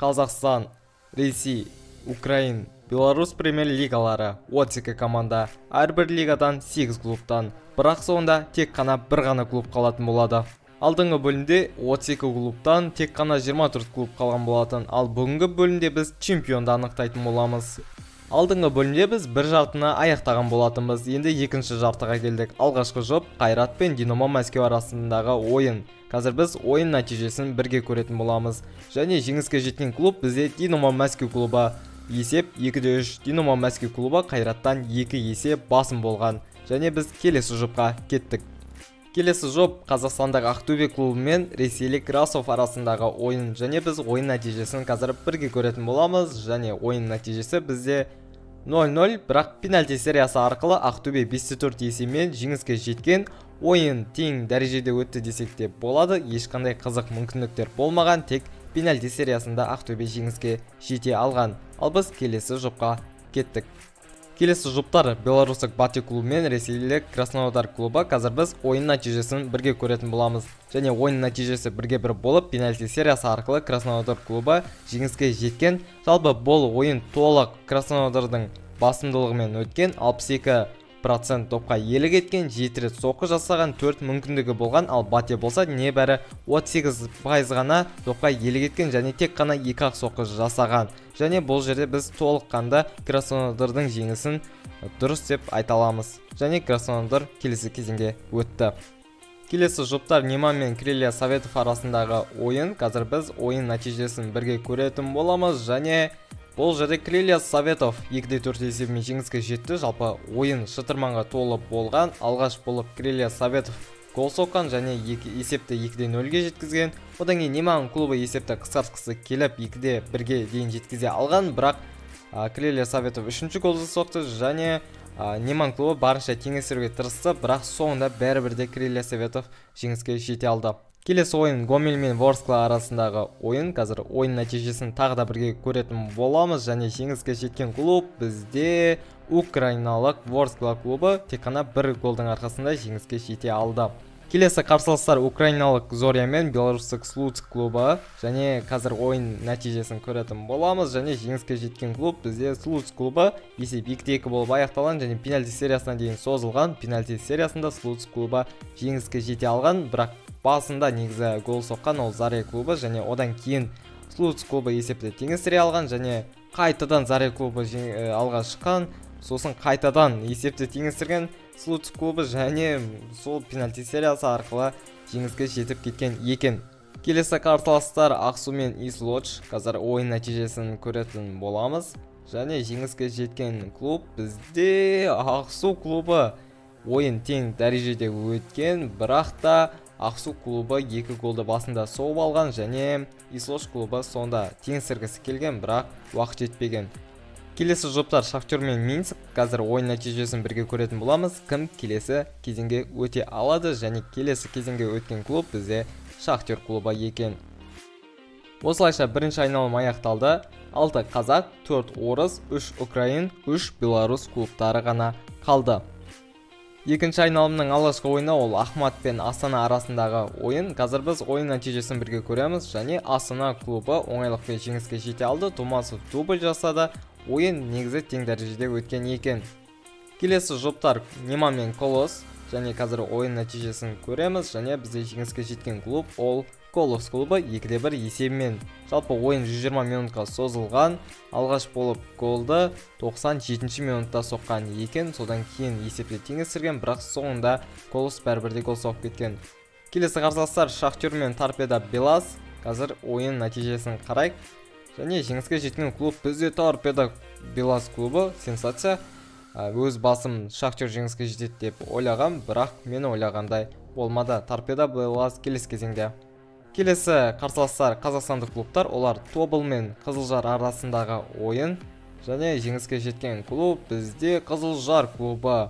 Қазақстан, Ресей, Украин, Беларусь премьер-лигалары 32 команда, әрбір лигадан 8 клубтан, бірақ соңында тек қана бір ғана клуб қалатын болады. Алдыңғы бөлімде 32 клубтан тек қана 24 клуб қалған болатын, ал бүгінгі бөлімде біз чемпионды анықтайтын боламыз. Алдыңғы бөлімде біз бір жартыны аяқтаған болатынбыз. Енді екінші жартыға келдік. Алғашқы жоп Қайрат пен Динамо Мәскеу арасындағы ойын. Қазір біз ойын нәтижесін бірге көретін боламыз. Және жеңіске жеткен клуб бізде Динамо Мәскеу клубы. Есеп 2-3. Динамо Мәскеу клубы Қайраттан 2 есе басым болған. Және біз келесі жопқа кеттік. Келесі жоп Қазақстандағы Ақтөбе клубы мен ресейлік Красов арасындағы ойын. Және біз ойын нәтижесін қазір бірге көретін боламыз. Және ойын нәтижесі бізде 0-0, бірақ пенальти сериясы арқылы Ақтөбе 5-4 есемен жеңіске жеткен. Ойын тең дәрежеде өтті десек те болады. Ешқандай қызық мүмкіндіктер болмаған, тек пенальти сериясында Ақтөбе жеңіске жете алған. Ал біз келесі жопқа кеттік. Келесі жұптар Беларусьтық Бати клубы мен ресейлік Краснодар клубы. Қазір біз ойын нәтижесін бірге көретін боламыз. Және ойын нәтижесі бірге бір болып, пенальти сериясы арқылы Краснодар клубы жеңіске жеткен. Жалпы бұл ойын толық Краснодардың басымдылығымен өткен. 62% топқа иелік еткен, 7 рет соққы жасаған, 4 мүмкіндігі болған, ал Бати болса небәрі 38% ғана топқа иелік еткен және тек қана 2-ақ соққы жасаған. Және бұл жерде біз толыққанды Краснодардың жеңісін дұрыс деп айта аламыз. Және Краснодар келесі кезеңге өтті. Келесі жұптар Неман мен Крылья Советов арасындағы ойын. Қазір біз ойын нәтижесін бірге көретін боламыз. Және бұл жерде Крылья Советов 2-4 есебімен жеңіске жетті. Жалпы ойын шытырманға толы болған. Алғаш болып Крылья Советов гол соққан және есепті 2-0-ге жеткізген. Одан кейін Неман клубы есепті қысқартқысы келіп 2-1-ге дейін жеткізе алған, бірақ Крылья Советов 3-ші голды соқты және Неман клубы барынша теңестіруге тырысты, бірақ соңында бәрібірде Крылья Советов жеңіске жете алды. Келесі ойын Гомель мен Ворскла арасындағы ойын. Қазір ойын нәтижесін тағы да бірге көретін боламыз және жеңіске жеткен клуб бізде украиналық Ворскла клубы тек қана бір голдың арқасында жеңіске жете алды. Келесі қарсыластар украиналық Зоря мен белорустық Слуцк клубы. Және қазір ойын нәтижесін көретін боламыз және жеңіске жеткен клуб бізде Слуцк клубы. Есеп 2-2 болып аяқталған және пенальти сериясына дейін созылған. Пенальти сериясында Слуцк клубы жеңіске жете алған, бірақ басында негізі гол соққан ол Заря клубы және одан кейін Слуцк клубы есепті теңестіре алған және қайтадан Заря клубы алға шыққан. Сосын қайтадан есепті теңестірген Слуцк клубы және сол пенальти сериясы арқылы жеңіске жетіп кеткен екен. Келесі қарсыластар Ақсу мен Ислоч. Қазір ойын нәтижесін көретін боламыз. Және жеңіске жеткен клуб бізде Ақсу клубы. Ойын тең дәрежеде өткен, бірақ та Ақсу клубы 2 голды басында соғып алған және Ислоч клубы сонда теңестіргісі келген, бірақ уақыт жетпеген. Келесі жұптар Шахтер мен Минск. Қазір ойын нәтижесін бірге көретін боламыз. Кім келесі кезеңге өте алады және келесі кезеңге өткен клуб бізде Шахтер клубы екен. Осылайша бірінші айналым аяқталды. 6 қазақ, 4 орыс, 3 украин, 3 белорус клубтары ғана қалды. Екінші айналымның алғашқы ойыны ол Ахмат пен Астана арасындағы ойын. Қазір біз ойын нәтижесін бірге көреміз және Астана клубы оңайлықпен жеңіске жете алды. Тумасов дубль жасады. Ойын негізі тең дәрежеде өткен екен. Келесі жұптар Неман мен Колос және қазір ойын нәтижесін көреміз және бізде жеңіске жеткен клуб ол Колос клубы 2-1 есебімен. Жалпы ойын 120 минутқа созылған. Алғаш болып голды 97-ші минутта соққан екен. Содан кейін есепте теңестірген, бірақ соңында Колос бәрібірде гол соғып кеткен. Келесі қарсыластар Шахтер мен Торпедо Белаз. Қазір ойын нәтижесін қарайық. Және жеңіске жеткен клуб бізде Торпедо Белаз клубы. Сенсация. Өз басым Шахтер жеңіске жетеді деп ойлағам, бірақ мен ойлағандай болмады. Торпедо Белаз келесі кезеңде. Келесі қарсыластар қазақстандық клубтар, олар Тобыл мен Қызылжар арасындағы ойын. Және жеңіске жеткен клуб бізде Қызылжар клубы.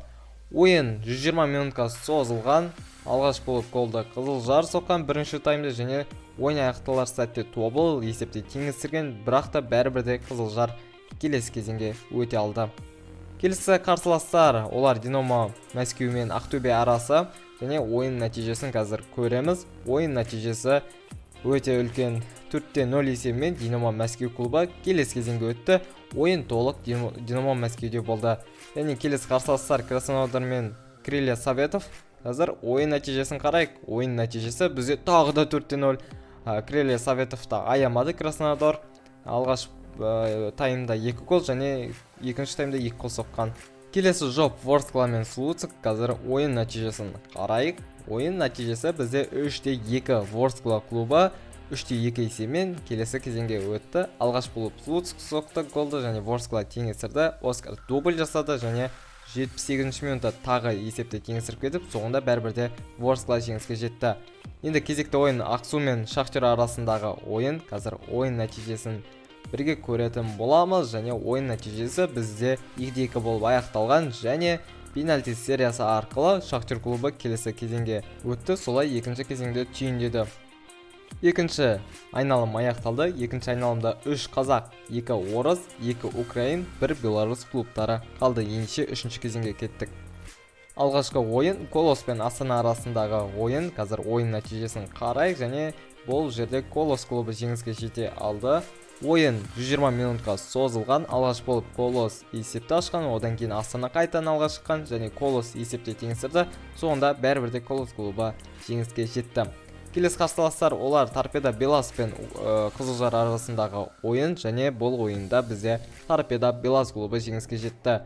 Ойын 120 минутқа созылған. Алғаш болып голды Қызылжар соққан бірінші таймда және ойын аяқталар сәтте Тобыл есепте теңестірген, бірақ та бәрібірде Қызылжар келесі кезеңге өте алды. Келесі қарсыластар, олар Динамо Мәскеу мен Ақтөбе арасы және ойын нәтижесін қазір көреміз. Ойын нәтижесі өте үлкен 4-0 есебімен Динамо Мәскеу клубы келесі кезеңге өтті. Ойын толық Динамо Мәскеуде болды. Және келесі қарсыластар Краснодар мен Крылья Советов. Қазір ойын нәтижесін қарайық. Ойын нәтижесі бізде тағы да 4-0. Крылья Советовта аямады Краснодар. Алғаш таймда 2 гол және екінші таймда 2 гол соққан. Келесі жоп Ворскла мен Слуцк. Қазір ойын нәтижесін қарайық. Ойын нәтижесі бізде 3-2 Ворскла клубы 3-2 есебімен келесі кезеңге өтті. Алғаш болып Слуцк соқты голды және Ворскла теңестірді. Оскар дубль жасады және 78 минутта тағы есепті теңестіріп кетіп, соңында бәрібірде Ворскла жеңіске жетті. Енді кезекті ойын Ақсу мен Шахтер арасындағы ойын. Қазір ойын нәтижесін бірге көретін боламыз және ойын нәтижесі бізде 2-2 болып аяқталған және пенальти сериясы арқылы Шахтер клубы келесі кезеңге өтті. Солай екінші кезеңде түйіндеді. Екінші айналым аяқталды. Екінші айналымда 3 қазақ, 2 орыс, 2 украин, 1 белорус клубтары қалды. Ендеше үшінші кезеңге кеттік. Алғашқы ойын Колос пен Астана арасындағы ойын. Қазір ойын нәтижесін қарайық және бұл жерде Колос клубы жеңіске жете алды. Ойын 120 минутқа созылған. Алғаш болып Колос есепті ашқан, одан кейін Астана қайтадан алға шыққан және Колос есепте теңестірді. Соңында бәрібірде Колос клубы жеңіске жетті. Келесі қарсыластар олар Торпедо Белас пен Қызылжар арасындағы ойын және бұл ойында бізде Торпедо Белас клубы жеңіске жетті.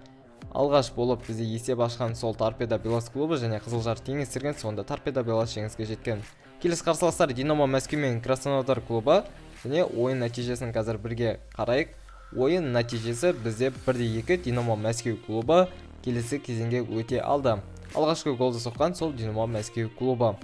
Алғаш болып бізде есеп ашқан сол Торпедо Белас клубы және Қызылжар теңестірген, сонда Торпедо Белас жеңіске жеткен. Келесі қарсыластар Динамо Мәскеу мен Краснодар клубы және ойын нәтижесін қазір бірге қарайық. Ойын нәтижесі бізде 1-2 Динамо Мәскеу клубы келесі кезеңге өте алды. Алғашқы голды соққан сол Динамо Мәскеу клубы.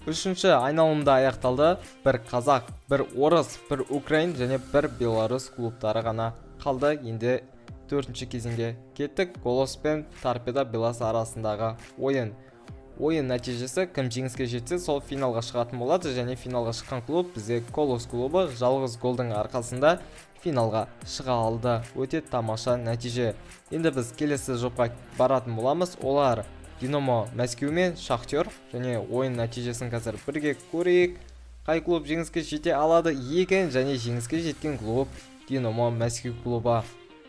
Үшінші айналымда аяқталды. Бір қазақ, бір орыс, бір украин және бір белорус клубтары ғана қалды. Енді төртінші кезеңге кеттік. Колос пен Торпедо Белас арасындағы ойын. Ойын нәтижесі кім жеңіске жетсе, сол финалға шығатын болады және финалға шыққан клуб бізде Колос клубы жалғыз голдың арқасында финалға шыға алды. Өте тамаша нәтиже. Енді біз келесі жопқа баратын боламыз. Олар Динамо Мәскеу мен Шахтер және ойын нәтижесін қазір бірге көрейік. Қай клуб жеңіске жете алады екен және жеңіске жеткен клуб Динамо Мәскеу клубы.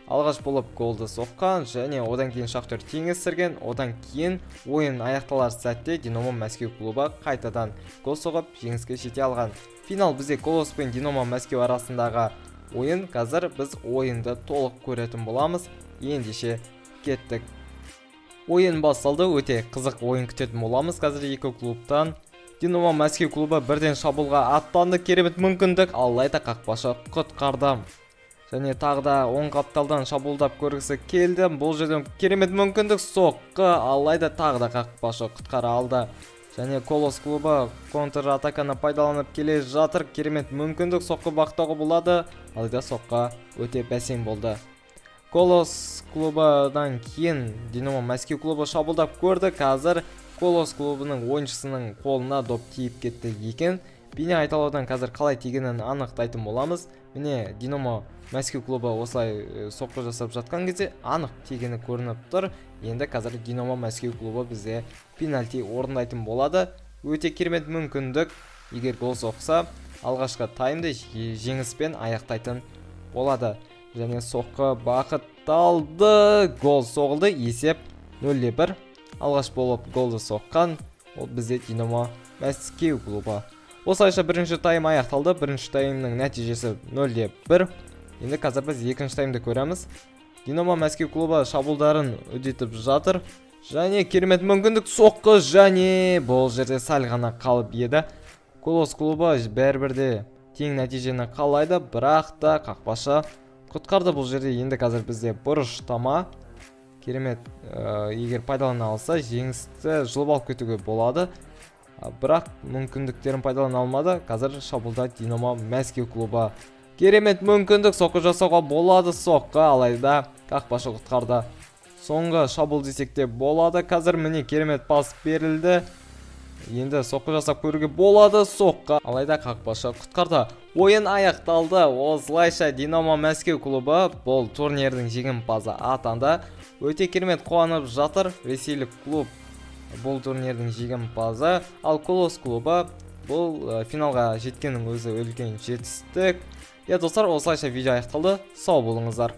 Алғаш болып голды соққан және одан кейін Шахтер теңестірген. Одан кейін ойын аяқталар сәтте Динамо Мәскеу клубы қайтадан гол соғып жеңіске жете алған. Финал бізде Колос пен Динамо Мәскеу арасындағы ойын. Қазір біз ойынды толық көретін боламыз. Ендеше кеттік. Ойын басталды. Өте қызық ойын күтетін боламыз. Қазір екі клубтан. Динамо Мәскеу клубы бірден шабуылға аттанды. Керемет мүмкіндік, алайда қақпашы құтқарды. Және тағы да оң қапталдан шабуылдап көргісі келді. Бұл жерден керемет мүмкіндік, соққы, алайда тағы да қақпашы құтқара алды. Және Колос клубы контр-атаканы пайдаланып келе жатыр. Керемет мүмкіндік, соққы бақтауға болады, алайда соққы өте бәсең болды. Колос клубыдан кейін Динамо Мәскеу клубы шабуылдап көрді. Қазір Колос клубының ойыншысының қолына доп тиіп кетті екен. Бейне айталаудан қазір қалай тигенін анықтайтын боламыз. Міне Динамо Мәскеу клубы осылай соққы жасап жатқан кезде анық тигені көрініп тұр. Енді қазір Динамо Мәскеу клубы бізде пенальти орындайтын болады. Өте керемет мүмкіндік. Егер гол соқса, алғашқы таймды жеңіспен аяқтайтын болады. Және соққы бақытталды, гол соғылды, есеп 0-1. Алғаш болып голды соққан ол бізде Динамо Мәскеу клубы. Осылайша бірінші тайм аяқталды. Бірінші таймның нәтижесі 0-1. Енді қазір біз екінші таймды көреміз. Динамо Мәскеу клубы шабуылдарын үдетіп жатыр. Және керемет мүмкіндік, соққы және бұл жерде сәл ғана қалып еді. Колос клубы бәрібірде тең нәтижені қалайды, бірақ та қақпашы құтқарды. Бұл жерде енді қазір бізде бұрыш тама. Керемет, егер пайдалана алса, жеңісті жұлып алып кетуге болады. Бірақ мүмкіндіктерін пайдалана алмады. Қазір шабуылда Динамо Мәскеу клубы. Керемет мүмкіндік, соққы жасауға болады, соққы, алайда қақпашы құтқарды. Соңғы шабуыл десек те болады. Қазір міне керемет пас берілді. Енді соққы жасап көруге болады, соққы, алайда қақпашы құтқарды. Ойын аяқталды. Осылайша Динамо Мәскеу клубы бұл турнирдің жеңімпазы атанды. Өте керемет қуанып жатыр ресейлік клуб бұл турнирдің жеңімпазы. Ал Колос клубы бұл финалға жеткеннің өзі үлкен жетістік. Достар, осылайша видео аяқталды. Сау болыңыздар.